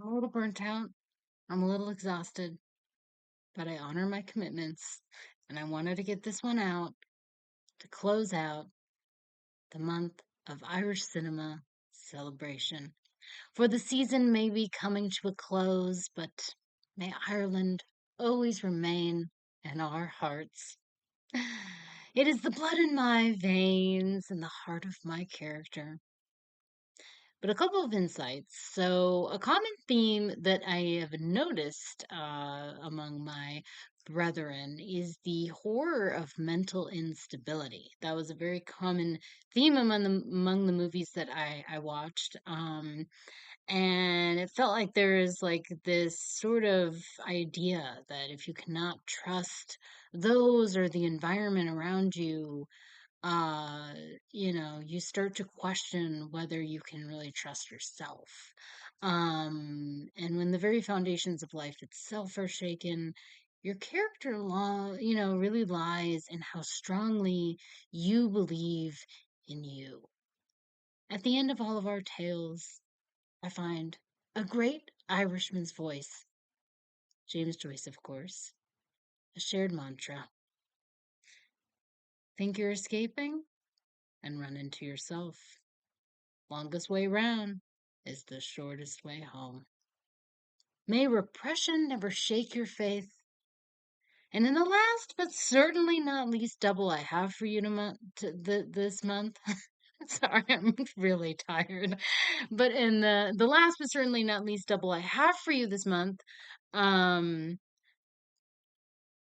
a little burnt out. I'm a little exhausted, but I honor my commitments, and I wanted to get this one out to close out the month of Irish cinema celebration. For the season may be coming to a close, but may Ireland always remain in our hearts. It is the blood in my veins and the heart of my character. But a couple of insights. So, a common theme that I have noticed among my brethren is the horror of mental instability. That was a very common theme among the movies that I watched. And it felt like there is like this sort of idea that if you cannot trust those or the environment around you, uh, you start to question whether you can really trust yourself. And when the very foundations of life itself are shaken, your character really lies in how strongly you believe in you. At the end of all of our tales, I find a great Irishman's voice, James Joyce, of course, a shared mantra. Think you're escaping and run into yourself. Longest way round is the shortest way home. May repression never shake your faith. And in the last, but certainly not least, double I have for you this month. Sorry, I'm really tired. But in the last, but certainly not least, double I have for you this month, um,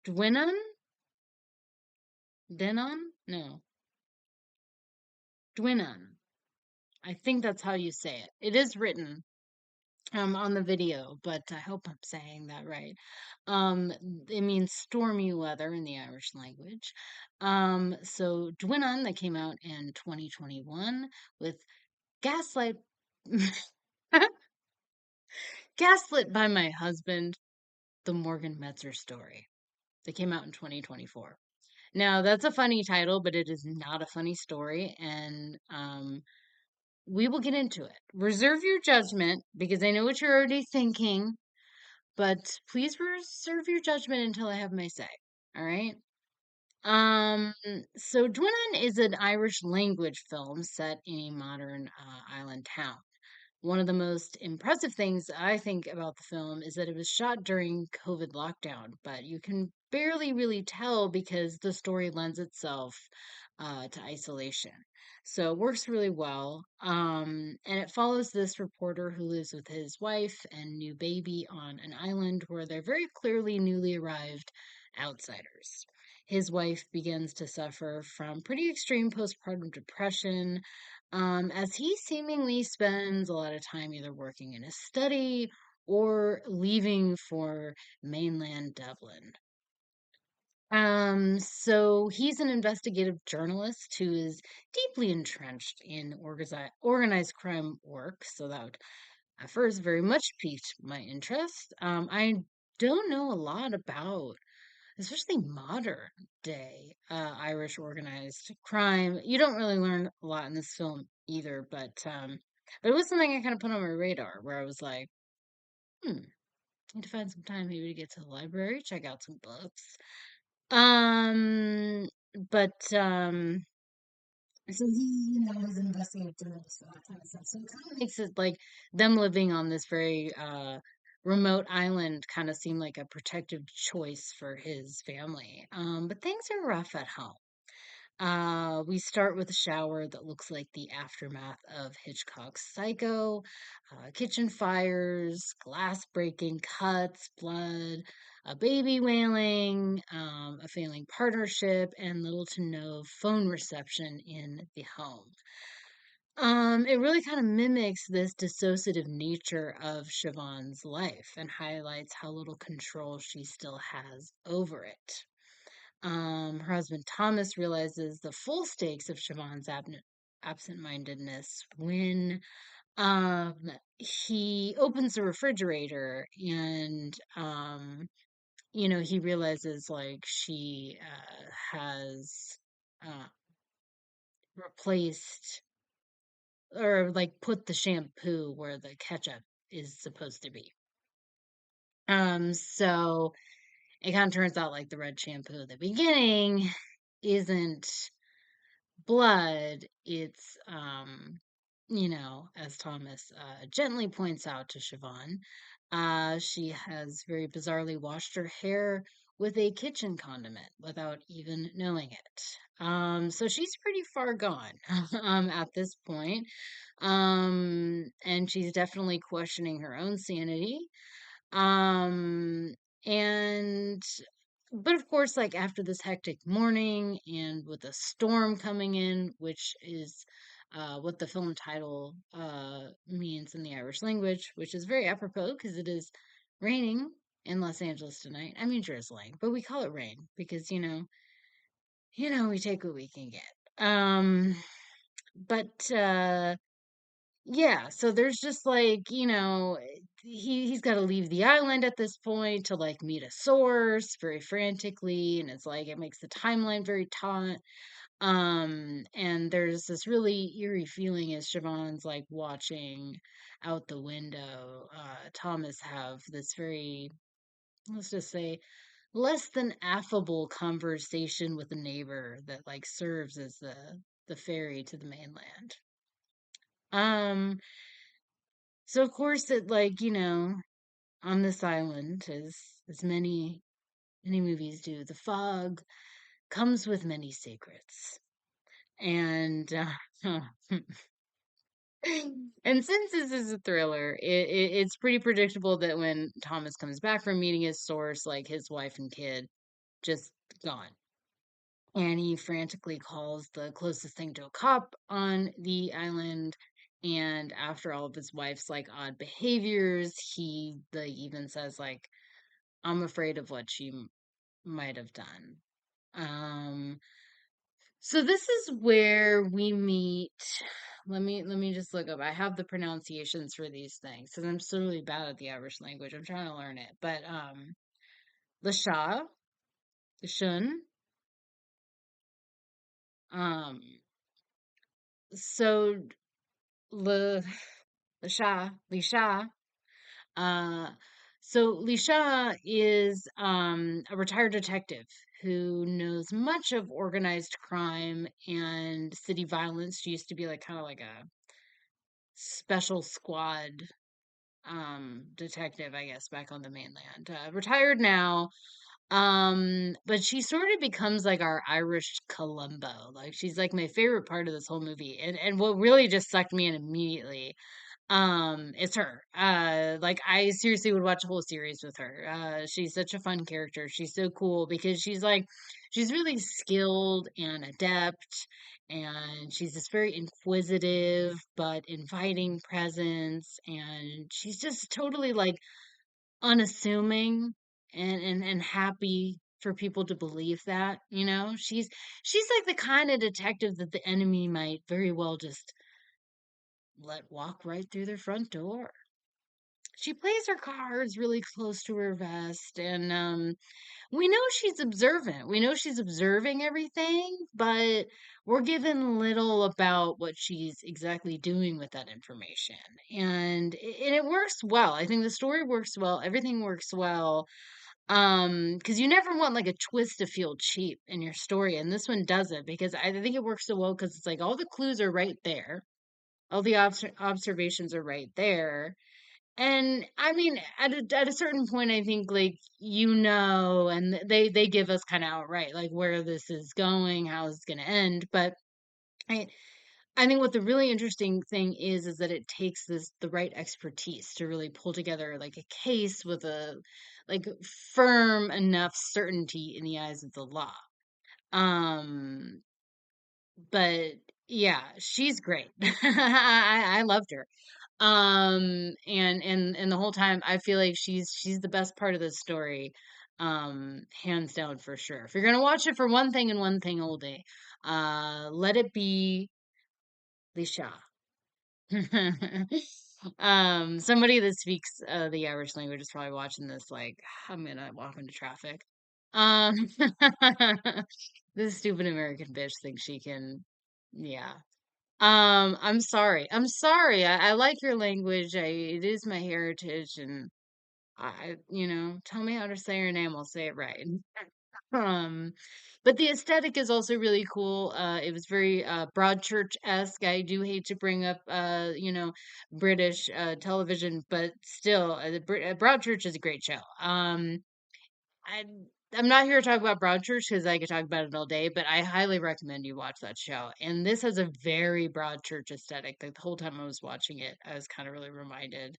Dwinan, Denon, no, Dwinan. I think that's how you say it. It is written on the video, but I hope I'm saying that right. Um, it means stormy weather in the Irish language. So Doineann that came out in 2021 with Gaslight Gaslit by My Husband, the Morgan Metzer story. That came out in 2024. Now, that's a funny title, but it is not a funny story, and we will get into it. Reserve your judgment because I know what you're already thinking. But please reserve your judgment until I have my say. All right. Um, so Doineann is an Irish language film set in a modern island town. One of the most impressive things I think about the film is that it was shot during COVID lockdown, but you can barely really tell because the story lends itself to isolation. So it works really well. And it follows this reporter who lives with his wife and new baby on an island where they're very clearly newly arrived outsiders. His wife begins to suffer from pretty extreme postpartum depression, as he seemingly spends a lot of time either working in a study or leaving for mainland Dublin. So he's an investigative journalist who is deeply entrenched in organized crime work. So that would, at first very much piqued my interest. I don't know a lot about, especially modern day Irish organized crime. You don't really learn a lot in this film either, but it was something I kind of put on my radar where I was like, hmm, need to find some time maybe to get to the library, check out some books. Um, but so he, was an investigative journalist and that kind of stuff. So it kind of makes it like them living on this very remote island kind of seem like a protective choice for his family. But things are rough at home. We start with a shower that looks like the aftermath of Hitchcock's Psycho, kitchen fires, glass breaking, cuts, blood, a baby wailing, a failing partnership, and little to no phone reception in the home. It really kind of mimics this dissociative nature of Siobhan's life and highlights how little control she still has over it. Her husband Thomas realizes the full stakes of Siobhan's absent-mindedness when um, he opens the refrigerator and he realizes like she has uh, replaced or like put the shampoo where the ketchup is supposed to be. So it kind of turns out like the red shampoo at the beginning isn't blood. It's as Thomas gently points out to Siobhan, she has very bizarrely washed her hair with a kitchen condiment without even knowing it. So she's pretty far gone at this point. And she's definitely questioning her own sanity. Um, and but of course, like after this hectic morning and with a storm coming in, which is what the film title means in the Irish language, which is very apropos because it is raining in Los Angeles tonight. I mean drizzling, but we call it rain because we take what we can get. But yeah, so there's just like, he's got to leave the island at this point to like meet a source very frantically, and it's like it makes the timeline very taut. And there's this really eerie feeling as Siobhan's like watching out the window. Thomas have this very, let's just say, less than affable conversation with a neighbor that like serves as the ferry to the mainland. Um, So of course it like, on this island, as many movies do, the fog comes with many secrets. And and since this is a thriller, it's pretty predictable that when Thomas comes back from meeting his source, like his wife and kid just gone. And he frantically calls the closest thing to a cop on the island. And after all of his wife's like odd behaviors, he like even says like, "I'm afraid of what she might have done." Um, so this is where we meet. Let me just look up. I have the pronunciations for these things because I'm so really bad at the Irish language. I'm trying to learn it, but Lasha, Shun, um, so Le Lisha. Uh, so Lisha is a retired detective who knows much of organized crime and city violence. She used to be like kind of like a special squad detective, I guess, back on the mainland. Retired now. But she sort of becomes like our Irish Columbo. Like she's like my favorite part of this whole movie. And what really just sucked me in immediately it's her. Like I seriously would watch a whole series with her. She's such a fun character. She's so cool because she's really skilled and adept, and she's this very inquisitive but inviting presence, and she's just totally like unassuming and happy for people to believe that, she's like the kind of detective that the enemy might very well just let walk right through their front door. She plays her cards really close to her vest, and we know she's observant. We know she's observing everything, but we're given little about what she's exactly doing with that information. And it works well. I think the story works well. Everything works well. Because you never want like a twist to feel cheap in your story, and this one doesn't because I think it works so well because it's like all the clues are right there, all the observations are right there. And I mean, at a certain point, I think like and they give us kind of outright like where this is going, how it's going to end. But I I think what the really interesting thing is that it takes the right expertise to really pull together like a case with a like firm enough certainty in the eyes of the law. Um, but yeah, she's great. I loved her. And the whole time I feel like she's the best part of the story, hands down for sure. If you're gonna watch it for one thing and one thing only, let it be Lisha. Somebody that speaks the Irish language is probably watching this like I'm gonna walk into traffic. Um, this stupid American bitch thinks she can, yeah. I'm sorry. I'm sorry. I like your language. It is my heritage, and tell me how to say your name. I'll say it right. Um, but the aesthetic is also really cool. It was very Broadchurch-esque. I do hate to bring up British television, but still, Broadchurch is a great show. I I'm not here to talk about Broadchurch because I could talk about it all day, but I highly recommend you watch that show. And this has a very Broadchurch aesthetic. Like the whole time I was watching it, I was kind of really reminded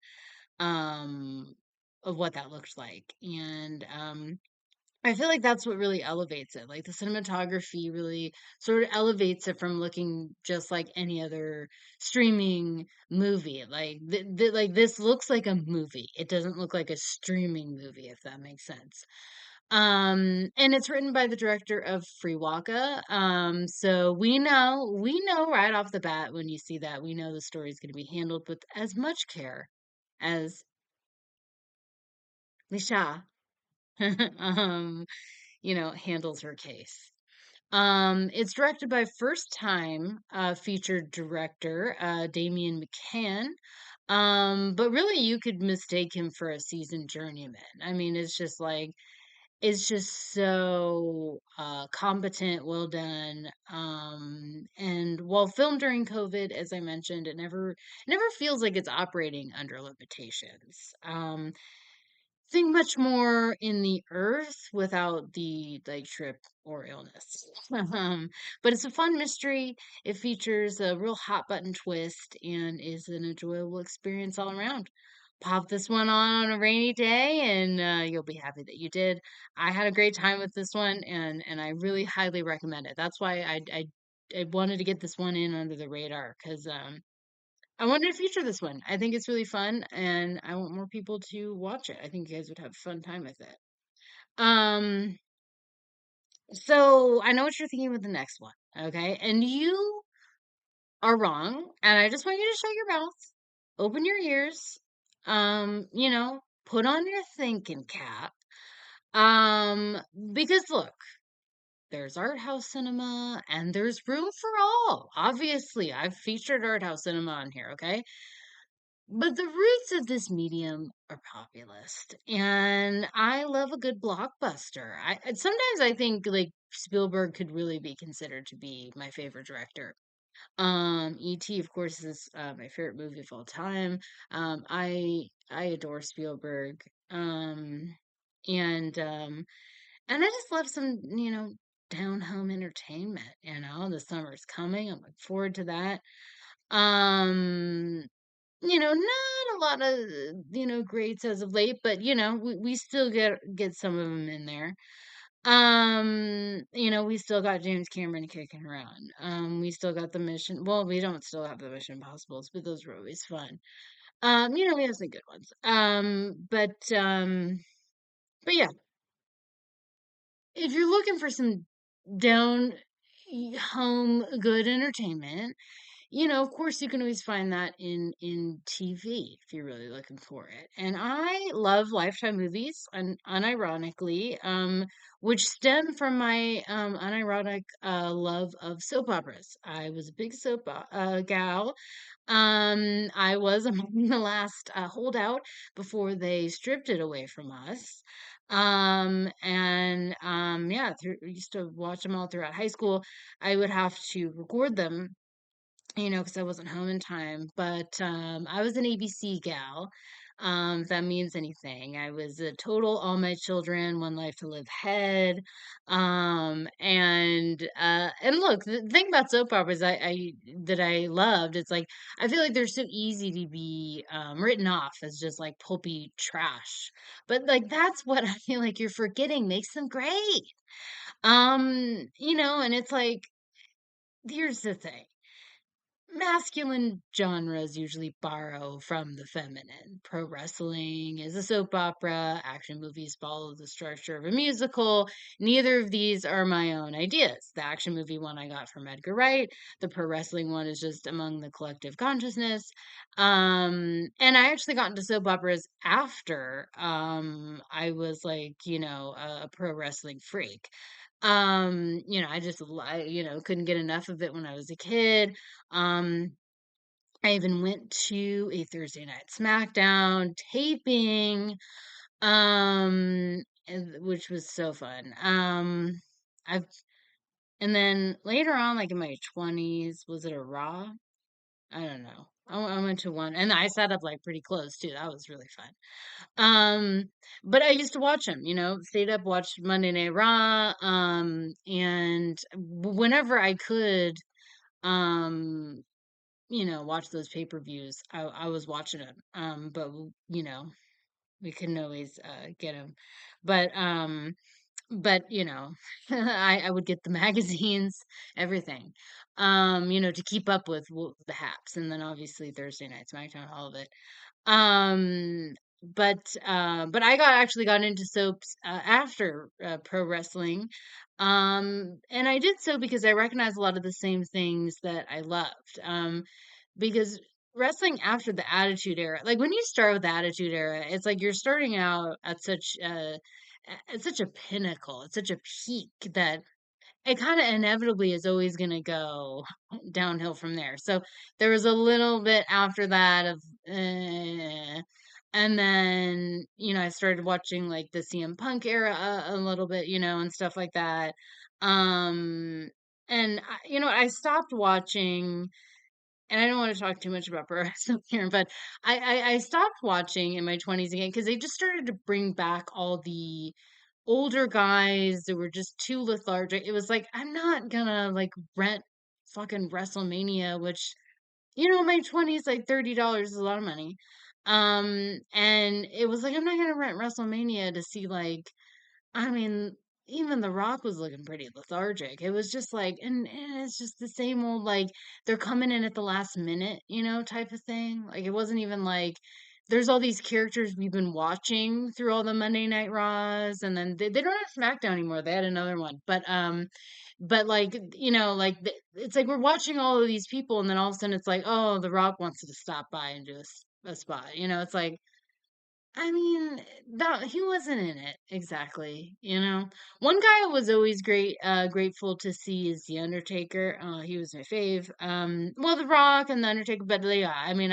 um of what that looked like. And I feel like that's what really elevates it. Like the cinematography really sort of elevates it from looking just like any other streaming movie. Like like this looks like a movie. It doesn't look like a streaming movie, if that makes sense. And it's written by the director of Free Waka. So we know right off the bat when you see that, we know the story is going to be handled with as much care as Lisha um, handles her case. It's directed by first time featured director Damien McCann. But really you could mistake him for a seasoned journeyman. I mean, it's just so competent, well done. And while filmed during COVID, as I mentioned, it never feels like it's operating under limitations. Think much more in the earth without the like trip or illness. But it's a fun mystery. It features a real hot button twist and is an enjoyable experience all around. Pop this one on a rainy day and you'll be happy that you did. I had a great time with this one and I really highly recommend it. That's why I wanted to get this one in under the radar because I wanted to feature this one. I think it's really fun, and I want more people to watch it. I think you guys would have a fun time with it. Um, so I know what you're thinking with the next one, okay? And you are wrong, and I just want you to shut your mouth, open your ears, put on your thinking cap. Um, because look, there's art house cinema and there's room for all. Obviously, I've featured art house cinema on here, okay? But the roots of this medium are populist, and I love a good blockbuster. And sometimes I think like Spielberg could really be considered to be my favorite director. E.T. of course is my favorite movie of all time. I adore Spielberg. And and I just love some down home entertainment. The summer's coming. I'm looking forward to that. Um, not a lot of, greats as of late, but, we still get some of them in there. We still got James Cameron kicking around. We still got the Mission. Well, we don't still have the Mission Impossibles, but those were always fun. We have some good ones. But yeah, if you're looking for some down home good entertainment, of course, you can always find that in TV if you're really looking for it. And I love Lifetime movies, unironically, which stem from my unironic love of soap operas. I was a big gal. I was among the last holdout before they stripped it away from us. Yeah, used to watch them all throughout high school. I would have to record them because I wasn't home in time. But I was an ABC gal, if that means anything. I was a total All My Children, One Life to Live head. And look, the thing about soap operas I that I loved, it's like I feel like they're so easy to be written off as just like pulpy trash. But like that's what I feel like you're forgetting makes them great. And it's like here's the thing. Masculine genres usually borrow from the feminine. Pro wrestling is a soap opera, action movies follow the structure of a musical. Neither of these are my own ideas. The action movie one I got from Edgar Wright, the pro wrestling one is just among the collective consciousness. And I actually got into soap operas after I was like, a pro wrestling freak. I just couldn't get enough of it when I was a kid. Um, I even went to a Thursday Night SmackDown taping, which was so fun. I've and then later on, like in my 20s, was it a Raw? I don't know. I went to one, and I sat up like pretty close too. That was really fun. Um, but I used to watch him, stayed up, watched Monday Night Raw, and whenever I could, um, watch those pay-per-views, I was watching them. But we couldn't always get them. But I would get the magazines, everything, to keep up with the haps, and then obviously Thursday Night SmackDown, all of it. Um, but I actually got into soaps after pro wrestling. And I did so because I recognized a lot of the same things that I loved. Because wrestling after the Attitude Era, like when you start with the Attitude Era, it's like you're starting out at such a pinnacle, at such a peak that it kind of inevitably is always going to go downhill from there. So there was a little bit after that of, and then I started watching like the CM Punk era a little bit, and stuff like that. Um, and I stopped watching, and I don't want to talk too much about pro wrestling here, but I stopped watching in my 20s again because they just started to bring back all the older guys that were just too lethargic. It was like, I'm not gonna like rent fucking WrestleMania, which, my 20s, like $30 is a lot of money. And it was like, I'm not gonna rent WrestleMania to see like, I mean, even The Rock was looking pretty lethargic. It was just like, and it's just the same old, like, they're coming in at the last minute, type of thing. Like, it wasn't even like, there's all these characters we've been watching through all the Monday Night Raws, and then they don't have SmackDown anymore. They had another one. But like, like, it's like we're watching all of these people, and then all of a sudden it's like, oh, The Rock wants to stop by and do a spot. It's like, I mean, that he wasn't in it exactly. One guy I was always grateful to see is The Undertaker. He was my fave. Well, The Rock and The Undertaker, but yeah, I mean,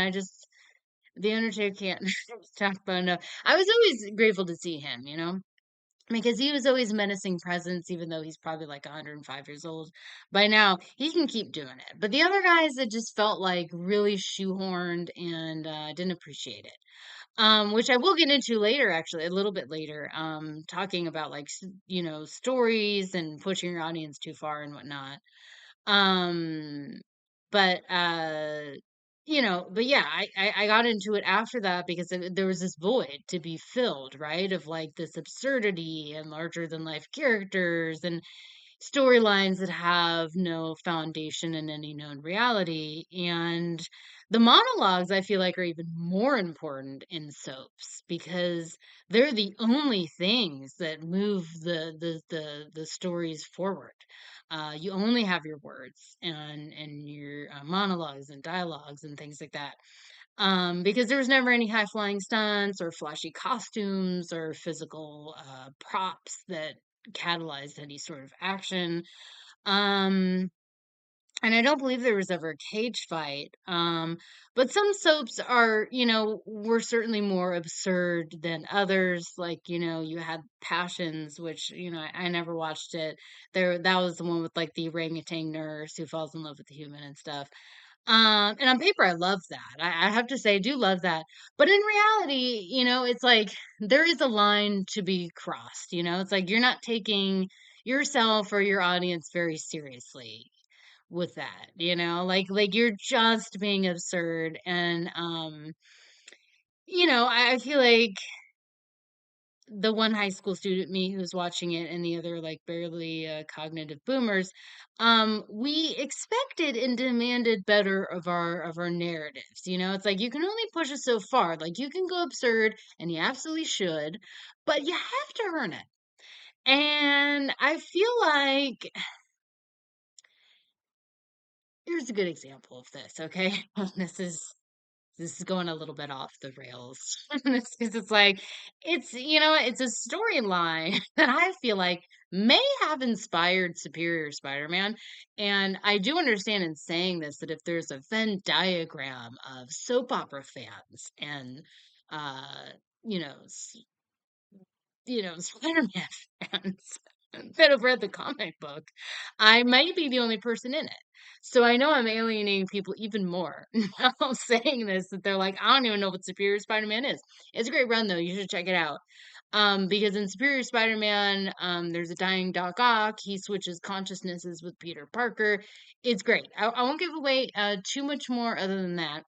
The Undertaker can't talk about enough. I was always grateful to see him, because he was always menacing presence, even though he's probably like 105 years old by now. He can keep doing it, but the other guys, it just felt like really shoehorned, and didn't appreciate it, which I will get into later, actually, a little bit later, talking about like, stories and pushing your audience too far and whatnot. Um, but yeah, I got into it after that because there was this void to be filled, right? Of like this absurdity and larger than life characters and storylines that have no foundation in any known reality. And the monologues, I feel like, are even more important in soaps because they're the only things that move the stories forward. You only have your words and your monologues and dialogues and things like that. Because there was never any high flying stunts or flashy costumes or physical props that catalyzed any sort of action. Um, and I don't believe there was ever a cage fight. But some soaps were certainly more absurd than others. Like, you had Passions, which, I never watched it. That was the one with like the orangutan nurse who falls in love with the human and stuff. And on paper, I love that. I have to say, I do love that. But in reality, it's like there is a line to be crossed. It's like you're not taking yourself or your audience very seriously with that. Like you're just being absurd. And I feel like the one high school student, me, who's watching it, and the other like barely cognitive boomers, we expected and demanded better of our narratives. It's like you can only push it so far. Like you can go absurd, and you absolutely should, but you have to earn it. And I feel like here's a good example of this. Okay, this is going a little bit off the rails. This because it's like it's a storyline that I feel like may have inspired Superior Spider-Man. And I do understand in saying this that if there's a Venn diagram of soap opera fans and uh, you know, Spider-Man fans that have read the comic book, I might be the only person in it. So I know I'm alienating people even more now saying this, that they're like, I don't even know what Superior Spider-Man is. It's a great run though. You should check it out. Because in Superior Spider-Man, there's a dying Doc Ock. He switches consciousnesses with Peter Parker. It's great. I won't give away too much more other than that.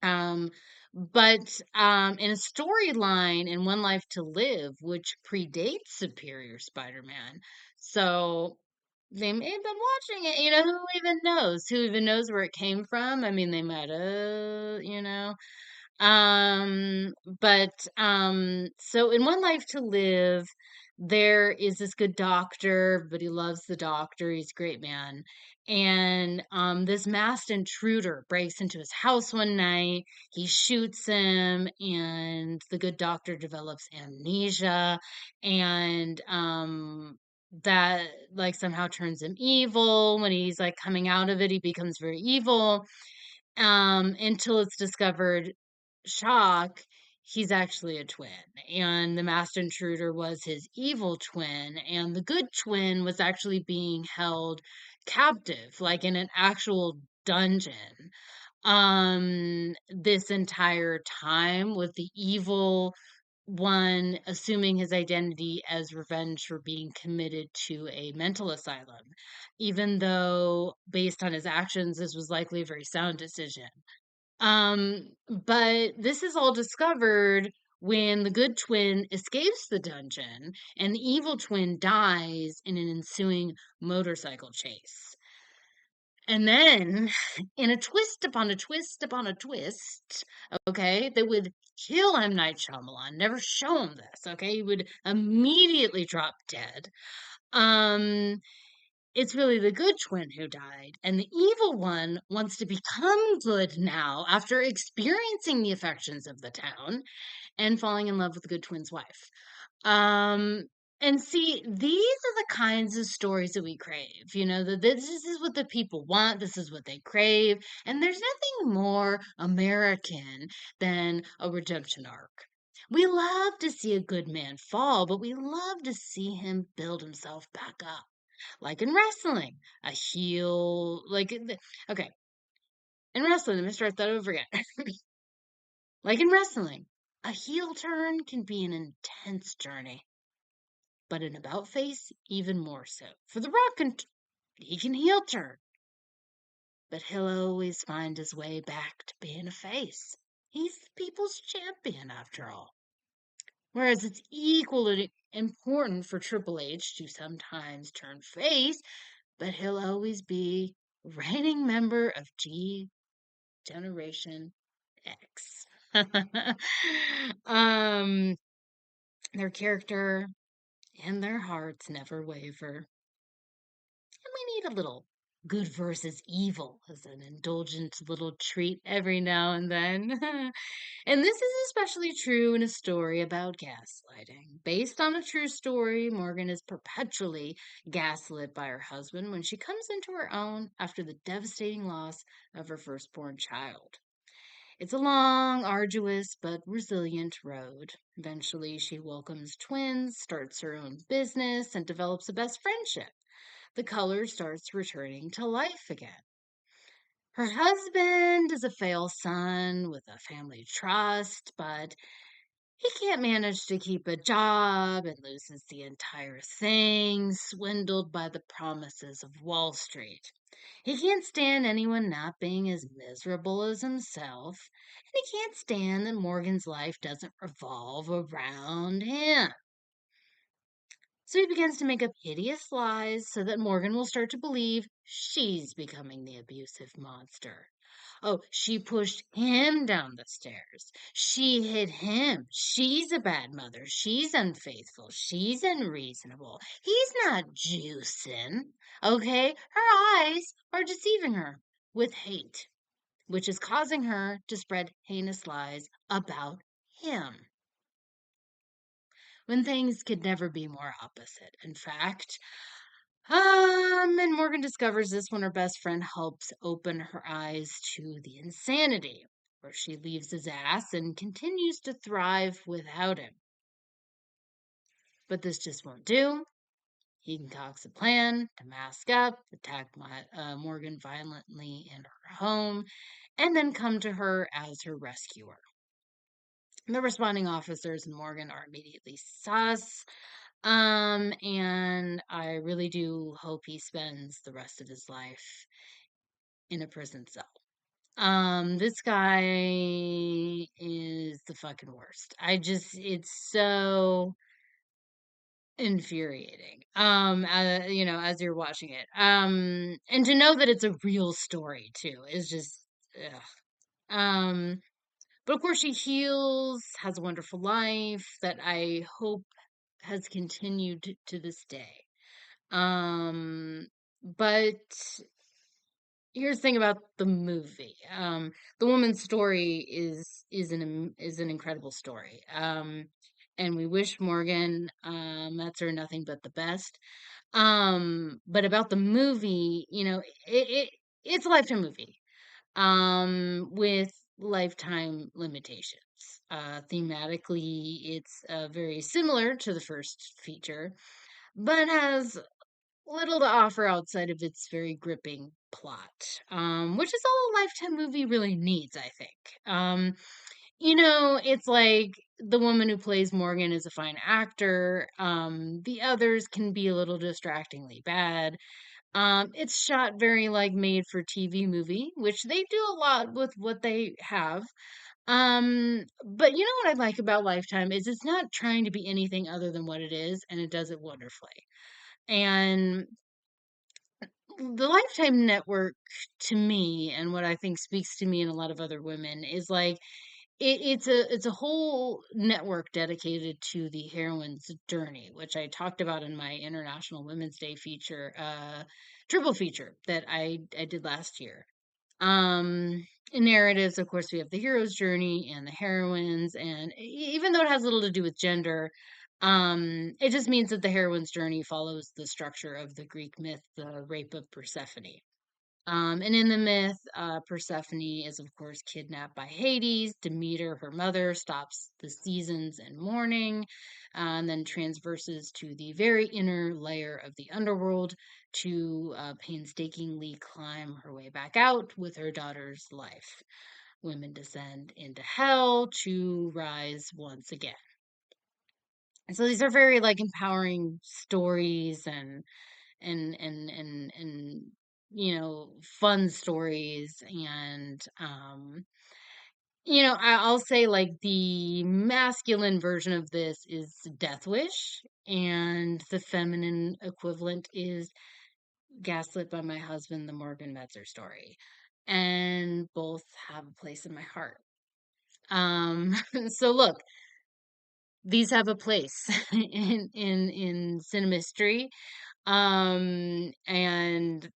Um, but in a storyline in One Life to Live, which predates Superior Spider-Man, so they may have been watching it. Who even knows? Who even knows where it came from? I mean, they might have. So in One Life to Live, there is this good doctor, but he loves the doctor. He's a great man. And this masked intruder breaks into his house one night. He shoots him, and the good doctor develops amnesia, and that like somehow turns him evil. When he's like coming out of it, he becomes very evil. Until it's discovered, shock, he's actually a twin. And the master intruder was his evil twin, and the good twin was actually being held captive, like in an actual dungeon. This entire time, with the evil one assuming his identity as revenge for being committed to a mental asylum, even though based on his actions, this was likely a very sound decision. But this is all discovered when the good twin escapes the dungeon and the evil twin dies in an ensuing motorcycle chase. And then, in a twist upon a twist upon a twist, okay, that would kill M. Night Shyamalan, never show him this, okay? He would immediately drop dead. Um, it's really the good twin who died, and the evil one wants to become good now after experiencing the affections of the town and falling in love with the good twin's wife. Um, and see, these are the kinds of stories that we crave. That this is what the people want, this is what they crave, and there's nothing more American than a redemption arc. We love to see a good man fall, but we love to see him build himself back up. Like in wrestling, a heel, okay, in wrestling, let me start that over again. Like in wrestling, a heel turn can be an intense journey, but in about face, even more so. For The Rock, he can heel turn, but he'll always find his way back to being a face. He's the people's champion, after all. Whereas it's equally important for Triple H to sometimes turn face, but he'll always be reigning member of G Generation X. um, their character and their hearts never waver. And we need a little good versus evil as an indulgent little treat every now and then. And this is especially true in a story about gaslighting. Based on a true story, Morgan is perpetually gaslit by her husband when she comes into her own after the devastating loss of her firstborn child. It's a long, arduous, but resilient road. Eventually, she welcomes twins, starts her own business, and develops a best friendship. The color starts returning to life again. Her husband is a fail son with a family trust, but he can't manage to keep a job and loses the entire thing, swindled by the promises of Wall Street. He can't stand anyone not being as miserable as himself, and he can't stand that Morgan's life doesn't revolve around him. So he begins to make up hideous lies so that Morgan will start to believe she's becoming the abusive monster. Oh, she pushed him down the stairs. She hit him. She's a bad mother. She's unfaithful. She's unreasonable. He's not juicing. Okay? Her eyes are deceiving her with hate, which is causing her to spread heinous lies about him. when things could never be more opposite. In fact, and Morgan discovers this when her best friend helps open her eyes to the insanity, where she leaves his ass and continues to thrive without him. But this just won't do. He concocts a plan to mask up, attack Morgan violently in her home, and then come to her as her rescuer. The responding officers and Morgan are immediately sus. And I really do hope he spends the rest of his life in a prison cell. This guy is the fucking worst. It's so infuriating. As you're watching it. And to know that it's a real story too is just, ugh. But of course she heals, has a wonderful life that I hope has continued to this day. But here's the thing about the movie. The woman's story is an incredible story. And we wish Morgan Metzer nothing but the best. But about the movie, it's a Lifetime movie. With lifetime limitations. Thematically, it's very similar to the first feature, but has little to offer outside of its very gripping plot, which is all a Lifetime movie really needs, I think. It's like the woman who plays Morgan is a fine actor. The others can be a little distractingly bad. It's shot very like made for TV movie, which they do a lot with what they have. But you know what I like about Lifetime is it's not trying to be anything other than what it is, and it does it wonderfully. And the Lifetime Network, to me, and what I think speaks to me and a lot of other women, is like it's a whole network dedicated to the heroine's journey, which I talked about in my International Women's Day feature, triple feature that I did last year. In narratives, of course, we have the hero's journey and the heroines, and even though it has little to do with gender, it just means that the heroine's journey follows the structure of the Greek myth, the rape of Persephone. And in the myth, Persephone is, of course, kidnapped by Hades. Demeter, her mother, stops the seasons in mourning, and then transverses to the very inner layer of the underworld to painstakingly climb her way back out with her daughter's life. Women descend into hell to rise once again. And so these are very like empowering stories and fun stories. And I'll say like the masculine version of this is Death Wish, and the feminine equivalent is Gaslit by My Husband, the Morgan Metzer story. And both have a place in my heart. So look, these have a place in cinema history. And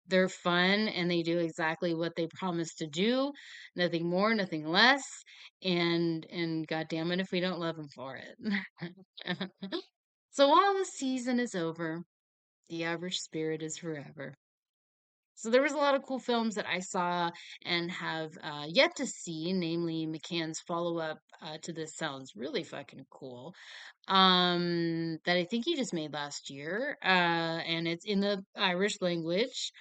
they're fun, and they do exactly what they promise to do, nothing more, nothing less. And god damn it if we don't love them for it. So while the season is over, the Irish spirit is forever. So there was a lot of cool films that I saw and have yet to see, namely McCann's follow-up to This Sounds Really Fucking Cool, that I think he just made last year, and it's in the Irish language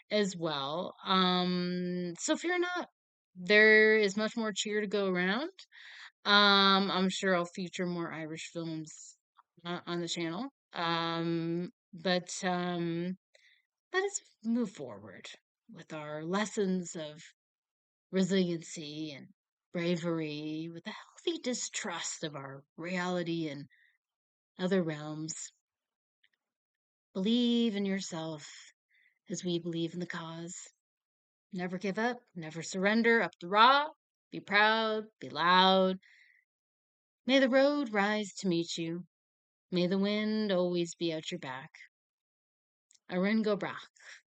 as well. So fear not, there is much more cheer to go around. I'm sure I'll feature more Irish films on the channel. But let us move forward with our lessons of resiliency and bravery, with a healthy distrust of our reality and other realms. Believe in yourself as we believe in the cause. Never give up, never surrender, up the raw, be proud, be loud. May the road rise to meet you. May the wind always be at your back. Eirinn go Brach.